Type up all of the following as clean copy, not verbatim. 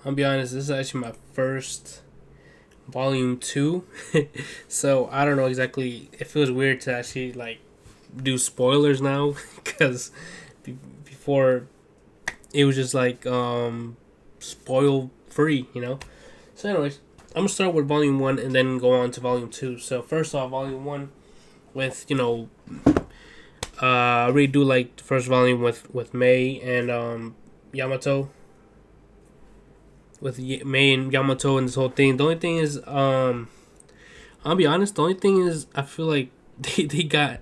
I'll be honest, this is actually my first volume two, so I don't know exactly. It feels weird to actually like do spoilers now because before it was just like spoil free, you know. So, anyways, I'm gonna start with volume one and then go on to volume two. So first off, volume one with I really do like the first volume with May and Yamato, with May and Yamato and this whole thing. The only thing is, I'll be honest. The only thing is, I feel like they got,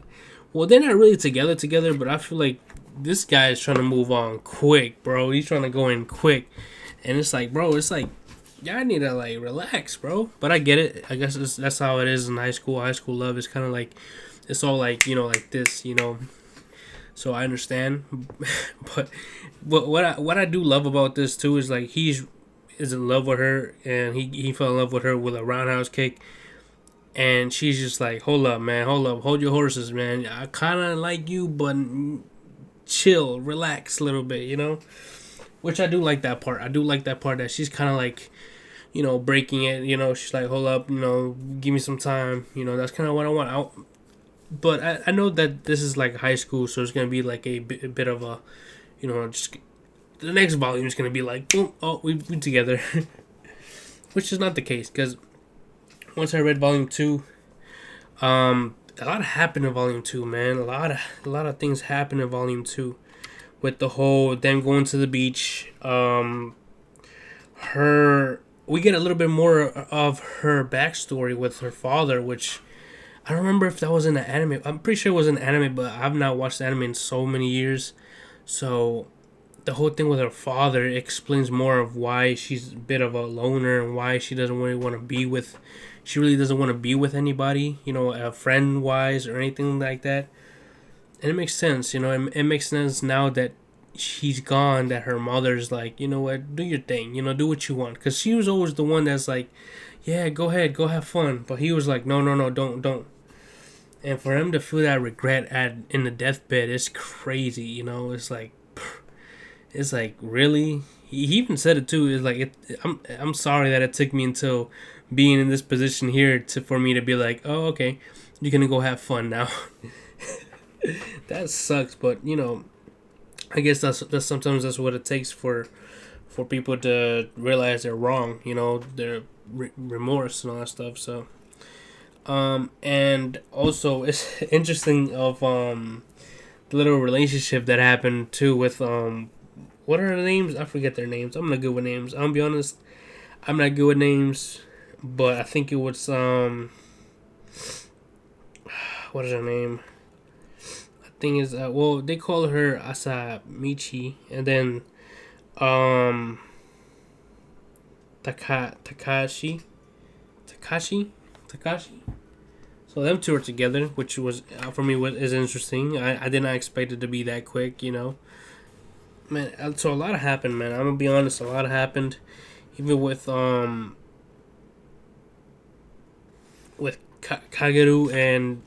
well, they're not really together, but I feel like this guy is trying to move on quick, bro. He's trying to go in quick, and it's like, bro, it's like y'all need to like relax, bro. But I get it. I guess that's how it is in high school. High school love is kind of like it's all like like this, So I understand, but what I do love about this too is like he's is in love with her, and he fell in love with her with a roundhouse kick, and she's just like, hold up, man, hold your horses, man. I kind of like you, but chill, relax a little bit, Which I do like that part. I do like that part that she's kind of like, breaking it. She's like, hold up, give me some time. That's kind of what I want. But I know that this is like high school, so it's gonna be like a bit of a, just the next volume is gonna be like, boom, oh, we together, which is not the case because once I read volume two, a lot happened in volume two, man. A lot of things happened in volume two, with the whole them going to the beach. Her we get a little bit more of her backstory with her father, which I don't remember if that was in the anime. I'm pretty sure it was an anime, but I've not watched anime in so many years. So the whole thing with her father explains more of why she's a bit of a loner and why she doesn't really want to be with. She really doesn't want to be with anybody, friend wise or anything like that. And it makes sense, It makes sense now that she's gone. That her mother's like, you know what, do your thing, do what you want. Because she was always the one that's like, yeah, go ahead, go have fun. But he was like, no, no, no, don't. And for him to feel that regret in the deathbed, it's crazy. It's like really. He even said it too. It's like I'm sorry that it took me until being in this position here for me to be like, oh, okay, you're gonna go have fun now. That sucks, but I guess that's sometimes that's what it takes for people to realize they're wrong. Their remorse and all that stuff. So. And also it's interesting of the little relationship that happened too with what are their names? I forget their names. I'm not good with names. I'll be honest. I'm not good with names, but I think it was what is her name? I think is well they call her Asamichi, and then um Takashi Takashi. So them two are together, which was for me is interesting. I did not expect it to be that quick. Man. So a lot happened, man. I'm gonna be honest, a lot happened, even with Kageru and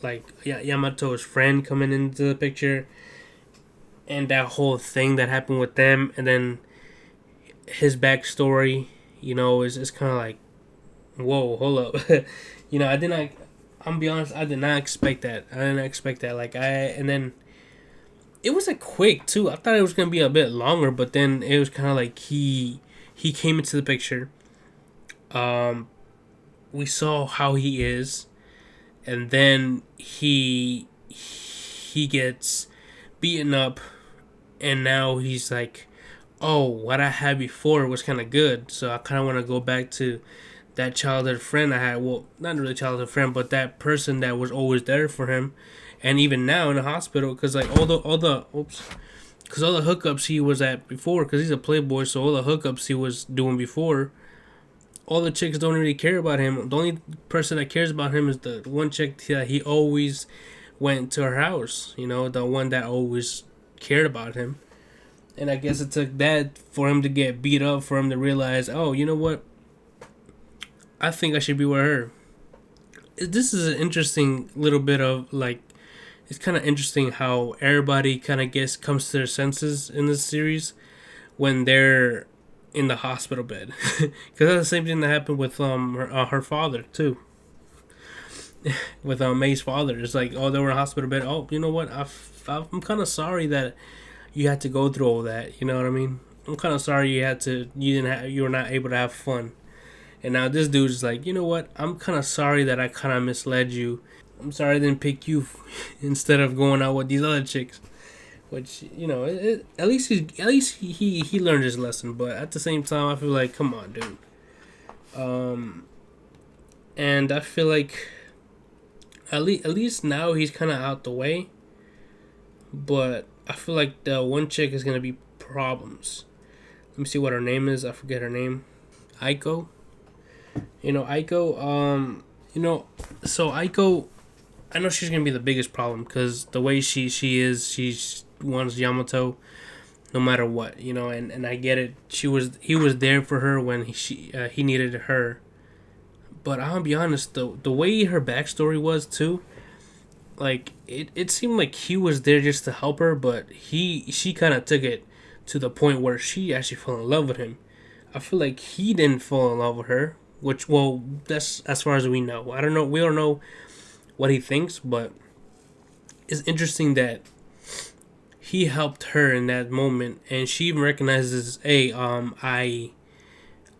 like Yamato's friend coming into the picture, and that whole thing that happened with them, and then his backstory. Is kind of like, whoa, hold up. I did not. I'm be honest. I did not expect that. I didn't expect that. And then it was like quick too. I thought it was gonna be a bit longer, but then it was kind of like he came into the picture. Um, we saw how he is, and then he gets beaten up, and now he's like, oh, what I had before was kind of good, so I kind of want to go back to that childhood friend I had. Well, not really childhood friend, but that person that was always there for him, and even now in the hospital, because like because all the hookups he was at before, because he's a playboy, so all the hookups he was doing before, all the chicks don't really care about him. The only person that cares about him is the one chick that he always went to her house. The one that always cared about him. And I guess it took that for him to get beat up, for him to realize, oh, you know what? I think I should be with her. This is an interesting little bit of like, it's kind of interesting how everybody kind of comes to their senses in this series when they're in the hospital bed, because that's the same thing that happened with her father too. With May's father, it's like, oh, they were in a hospital bed. Oh, you know what? I'm kind of sorry that you had to go through all that. You know what I mean? I'm kind of sorry you were not able to have fun. And now this dude's like, you know what? I'm kind of sorry that I kind of misled you. I'm sorry I didn't pick you instead of going out with these other chicks. Which, at least he learned his lesson. But at the same time, I feel like, come on, dude. And I feel like at least now he's kind of out the way. But I feel like the one chick is gonna be problems. Let me see what her name is. I forget her name. Aiko. Aiko. So Aiko, I know she's gonna be the biggest problem because the way she is, she wants Yamato, no matter what, and I get it. He was there for her when he needed her, but I'll be honest, the way her backstory was too, like it seemed like he was there just to help her, but she kind of took it to the point where she actually fell in love with him. I feel like he didn't fall in love with her, which, well, that's as far as we know. I don't know. We don't know what he thinks, but it's interesting that he helped her in that moment, and she even recognizes, hey,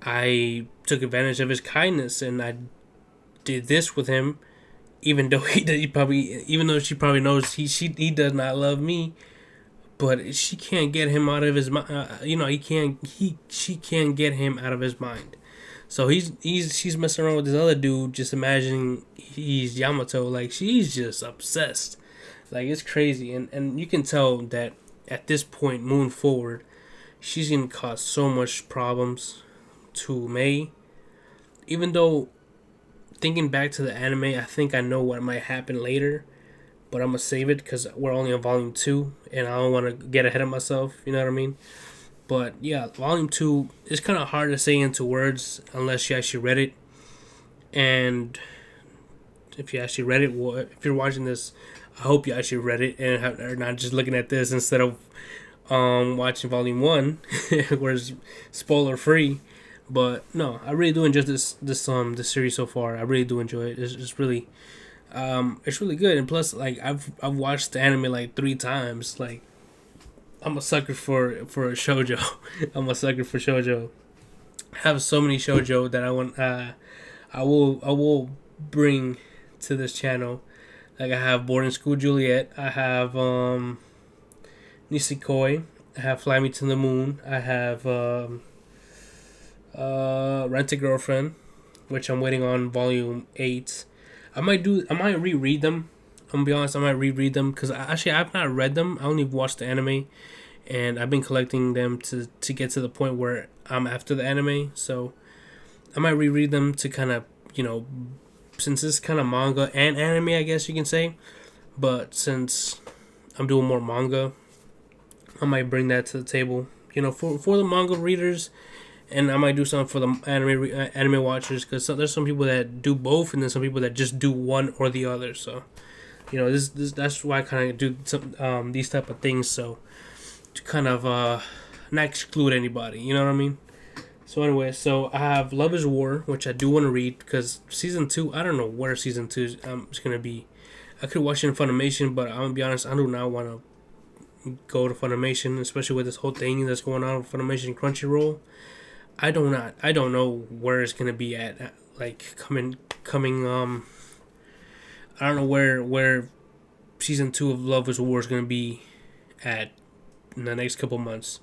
I took advantage of his kindness, and I did this with him, even though even though she probably knows he does not love me, but she can't get him out of his mind. She can't get him out of his mind. So she's messing around with this other dude, just imagining he's Yamato. Like, she's just obsessed. Like, it's crazy, and you can tell that at this point, moving forward, she's gonna cause so much problems to Mei. Even though, thinking back to the anime, I think I know what might happen later, but I'm gonna save it because we're only on volume 2, and I don't want to get ahead of myself. You know what I mean? But yeah, volume 2 is kind of hard to say into words unless you actually read it. And if you actually read it, well, if you're watching this, I hope you actually read it and are not just looking at this instead of watching volume 1, where it's spoiler free. But no, I really do enjoy this series so far. I really do enjoy it. It's really good. And plus, like, I've watched the anime like 3 times. Like, I'm a sucker for a shoujo. I'm a sucker for shoujo. I have so many shoujo that I will bring to this channel. Like, I have Boarding School Juliet. I have Nisekoi. I have Fly Me to the Moon. I have Rent a Girlfriend, which I'm waiting on volume 8. I might reread them. I'm gonna be honest, I might reread them because I've not read them. I only watched the anime, and I've been collecting them to get to the point where I'm after the anime. So I might reread them to kind of, since it's kind of manga and anime, I guess you can say. But since I'm doing more manga, I might bring that to the table, for the manga readers, and I might do something for the anime watchers, because there's some people that do both, and then some people that just do one or the other. So, this that's why I kind of do some these type of things, so to kind of not exclude anybody. You know what I mean? So anyway, so I have Love is War, which I do want to read because season 2. I don't know where season 2 is gonna be. I could watch it in Funimation, but I'm gonna be honest, I do not want to go to Funimation, especially with this whole thing that's going on with Funimation and Crunchyroll. I don't know where it's gonna be at. Like, coming. I don't know where season 2 of Love is War is gonna be at in the next couple months,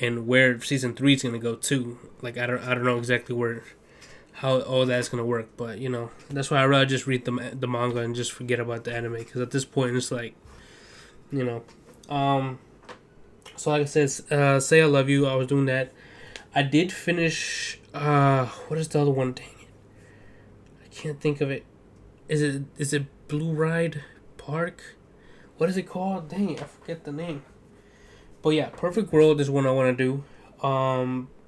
and where season 3 is gonna go too. Like, I don't know exactly how all that's gonna work, but that's why I rather just read the manga and just forget about the anime, because at this point it's like, So like I said, Say I Love You. I was doing that. I did finish. What is the other one? Dang it, I can't think of it. Is it Blue Ride Park? What is it called? Dang it, I forget the name. But yeah, Perfect World is one I want to do.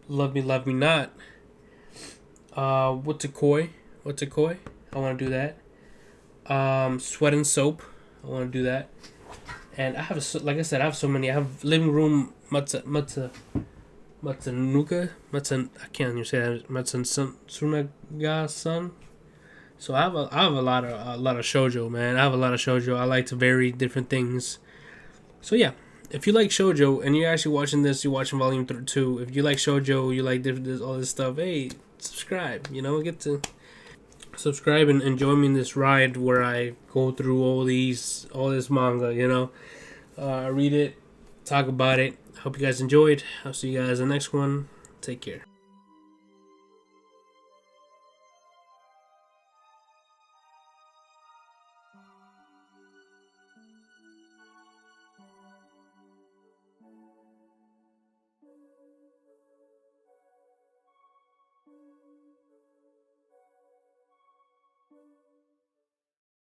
Love Me, Love Me Not. What's a Koi? I want to do that. Sweat and Soap. I want to do that. And I have, like I said, I have so many. I have Living Room Matza I can't even say that. Matsunaga-san. So I have a lot of shojo, man. I have a lot of shojo. I like to vary different things. So yeah, if you like shojo and you're actually watching this, you're watching volume 2. If you like shojo, you like all this stuff. Hey, subscribe. You know, get to subscribe and join me in this ride where I go through all this manga. You know, read it, talk about it. Hope you guys enjoyed. I'll see you guys in the next one. Take care.